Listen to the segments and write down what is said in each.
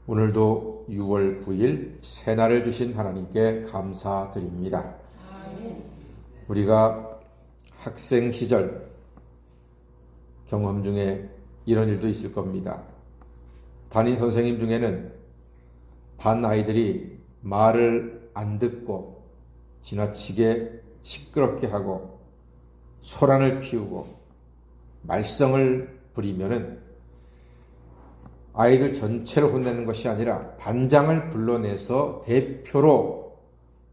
오늘도 6월 9일 새날을 주신 하나님께 감사드립니다. 우리가 학생 시절 경험 중에 이런 일도 있을 겁니다. 담임 선생님 중에는 반 아이들이 말을 안 듣고 지나치게 시끄럽게 하고 소란을 피우고 말썽을 부리면은 아이들 전체를 혼내는 것이 아니라 반장을 불러내서 대표로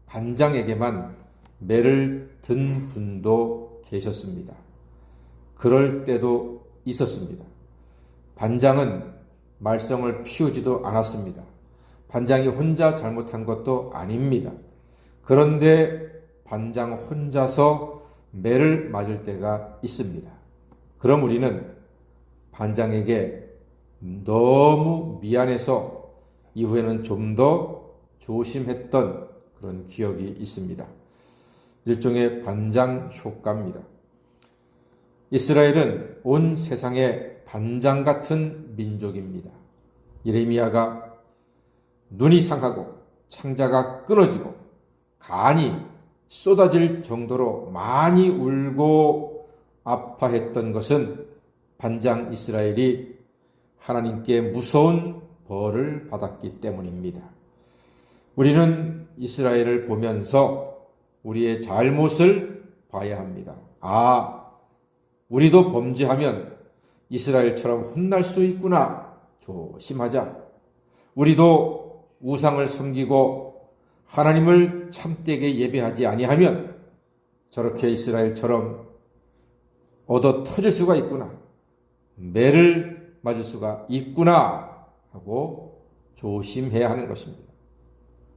반장에게만 매를 든 분도 계셨습니다. 그럴 때도 있었습니다. 반장은 말썽을 피우지도 않았습니다. 반장이 혼자 잘못한 것도 아닙니다. 그런데 반장 혼자서 매를 맞을 때가 있습니다. 그럼 우리는 반장에게 너무 미안해서 이후에는 좀 더 조심했던 그런 기억이 있습니다. 일종의 반장 효과입니다. 이스라엘은 온 세상의 반장 같은 민족입니다. 예레미야가 눈이 상하고 창자가 끊어지고 간이 쏟아질 정도로 많이 울고 아파했던 것은 반장 이스라엘이 하나님께 무서운 벌을 받았기 때문입니다. 우리는 이스라엘을 보면서 우리의 잘못을 봐야 합니다. 우리도 범죄하면 이스라엘처럼 혼날 수 있구나. 조심하자. 우리도 우상을 섬기고 하나님을 참되게 예배하지 아니하면 저렇게 이스라엘처럼 얻어 터질 수가 있구나. 매를 맞을 수가 있구나 하고 조심해야 하는 것입니다.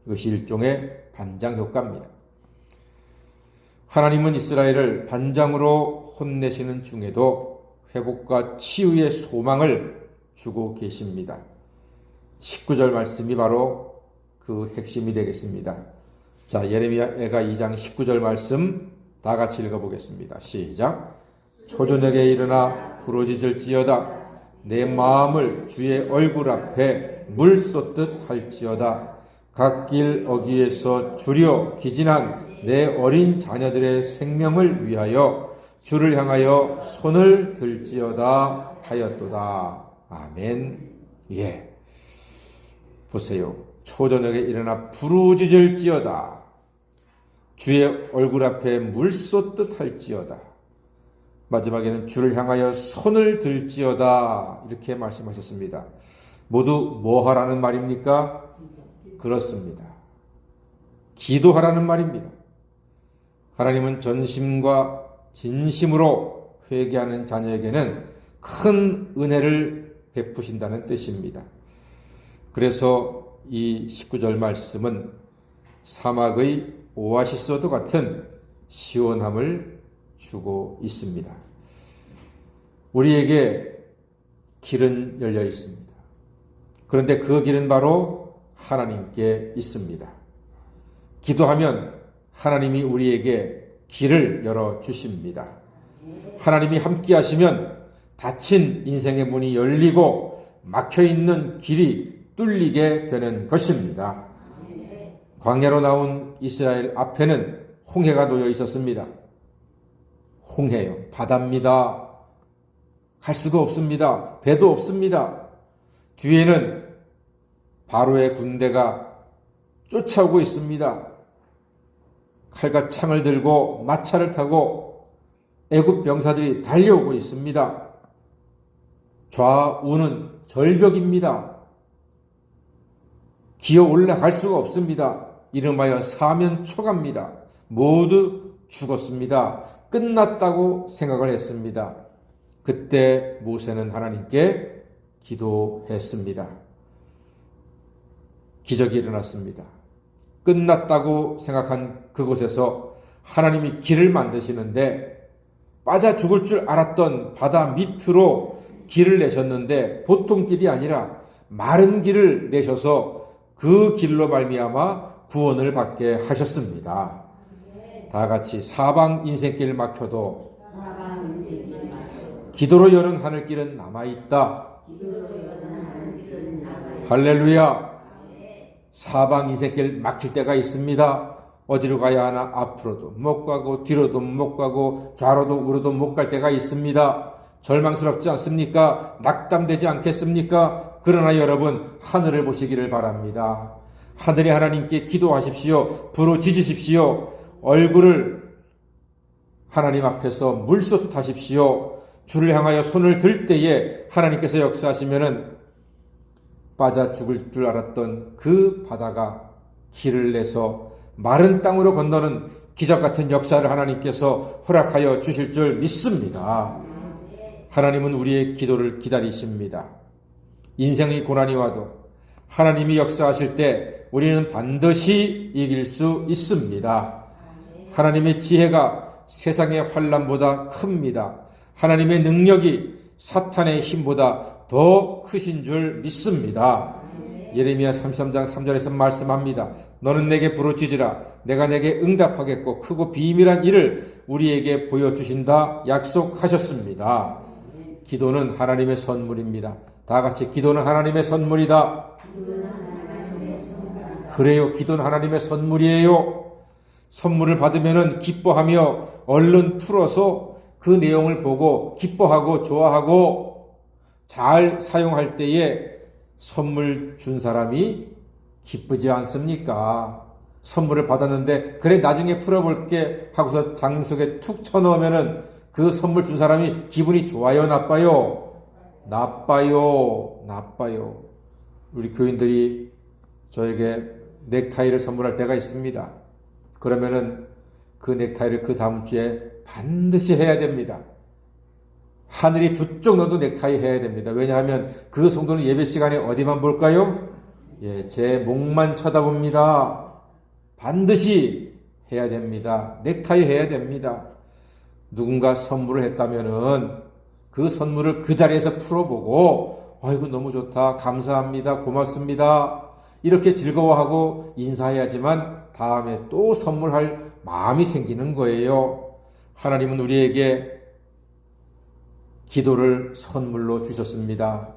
이것이 일종의 반장 효과입니다. 하나님은 이스라엘을 반장으로 혼내시는 중에도 회복과 치유의 소망을 주고 계십니다. 19절 말씀이 바로 그 핵심이 되겠습니다. 자, 예레미야가 2장 19절 말씀 다 같이 읽어보겠습니다. 시작. 초저녁에 일어나 부르짖을지어다. 내 마음을 주의 얼굴 앞에 물 쏟듯 할지어다. 각 길 어귀에서 주려 기진한 내 어린 자녀들의 생명을 위하여 주를 향하여 손을 들지어다 하였도다. 아멘. 예. 보세요. 초저녁에 일어나 부르짖을지어다. 주의 얼굴 앞에 물 쏟듯 할지어다. 마지막에는 주를 향하여 손을 들지어다 이렇게 말씀하셨습니다. 모두 뭐 하라는 말입니까? 그렇습니다. 기도하라는 말입니다. 하나님은 전심과 진심으로 회개하는 자녀에게는 큰 은혜를 베푸신다는 뜻입니다. 그래서 이 19절 말씀은 사막의 오아시스와도 같은 시원함을 주고 있습니다. 우리에게 길은 열려 있습니다. 그런데 그 길은 바로 하나님께 있습니다. 기도하면 하나님이 우리에게 길을 열어 주십니다. 하나님이 함께 하시면 닫힌 인생의 문이 열리고 막혀있는 길이 뚫리게 되는 것입니다. 광야로 나온 이스라엘 앞에는 홍해가 놓여 있었습니다. 홍해요. 바다입니다. 갈 수가 없습니다. 배도 없습니다. 뒤에는 바로의 군대가 쫓아오고 있습니다. 칼과 창을 들고 마차를 타고 애굽 병사들이 달려오고 있습니다. 좌우는 절벽입니다. 기어 올라갈 수가 없습니다. 이름하여 사면초가입니다. 모두 죽었습니다. 끝났다고 생각을 했습니다. 그때 모세는 하나님께 기도했습니다. 기적이 일어났습니다. 끝났다고 생각한 그곳에서 하나님이 길을 만드시는데 빠져 죽을 줄 알았던 바다 밑으로 길을 내셨는데 보통 길이 아니라 마른 길을 내셔서 그 길로 말미암아 구원을 받게 하셨습니다. 다 같이 사방 인생길 막혀도 기도로 여는 하늘길은 남아있다. 할렐루야. 사방 인생길 막힐 때가 있습니다. 어디로 가야 하나 앞으로도 못 가고 뒤로도 못 가고 좌로도 우로도 못 갈 때가 있습니다. 절망스럽지 않습니까? 낙담되지 않겠습니까? 그러나 여러분, 하늘을 보시기를 바랍니다. 하늘의 하나님께 기도하십시오. 부르짖으십시오. 얼굴을 하나님 앞에서 물소듯 하십시오. 주를 향하여 손을 들 때에 하나님께서 역사하시면은 빠져 죽을 줄 알았던 그 바다가 길을 내서 마른 땅으로 건너는 기적 같은 역사를 하나님께서 허락하여 주실 줄 믿습니다. 하나님은 우리의 기도를 기다리십니다. 인생의 고난이 와도 하나님이 역사하실 때 우리는 반드시 이길 수 있습니다. 하나님의 지혜가 세상의 환난보다 큽니다. 하나님의 능력이 사탄의 힘보다 더 크신 줄 믿습니다. 예레미야 33장 3절에서 말씀합니다. 너는 내게 부르짖으라. 내가 내게 응답하겠고 크고 비밀한 일을 우리에게 보여주신다 약속하셨습니다. 기도는 하나님의 선물입니다. 다 같이 기도는 하나님의 선물이다. 그래요. 기도는 하나님의 선물이에요. 선물을 받으면 기뻐하며 얼른 풀어서 그 내용을 보고 기뻐하고 좋아하고 잘 사용할 때에 선물 준 사람이 기쁘지 않습니까? 선물을 받았는데 그래 나중에 풀어볼게 하고서 장롱 속에 툭 쳐넣으면은 그 선물 준 사람이 기분이 좋아요, 나빠요? 나빠요. 우리 교인들이 저에게 넥타이를 선물할 때가 있습니다. 그러면은 그 넥타이를 그 다음 주에 반드시 해야 됩니다. 하늘이 두 쪽 너도 넥타이 해야 됩니다. 왜냐하면 그 성도는 예배 시간에 어디만 볼까요? 제 목만 쳐다봅니다. 반드시 해야 됩니다. 넥타이 해야 됩니다. 누군가 선물을 했다면은 그 선물을 그 자리에서 풀어보고 아이고 너무 좋다, 감사합니다, 고맙습니다 이렇게 즐거워하고 인사해야지만 다음에 또 선물할 마음이 생기는 거예요. 하나님은 우리에게 기도를 선물로 주셨습니다.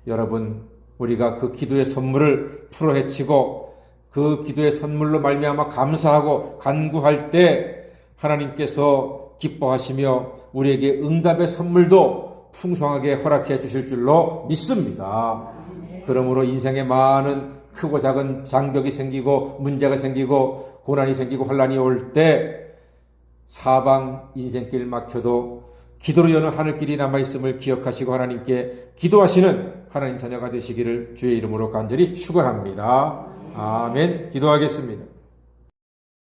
여러분, 우리가 그 기도의 선물을 풀어헤치고 그 기도의 선물로 말미암아 감사하고 간구할 때 하나님께서 기뻐하시며 우리에게 응답의 선물도 풍성하게 허락해 주실 줄로 믿습니다. 그러므로 인생에 많은 크고 작은 장벽이 생기고 문제가 생기고 고난이 생기고 환난이 올 때 사방 인생길 막혀도 기도로 여는 하늘길이 남아있음을 기억하시고 하나님께 기도하시는 하나님 자녀가 되시기를 주의 이름으로 간절히 축원합니다. 아멘. 기도하겠습니다.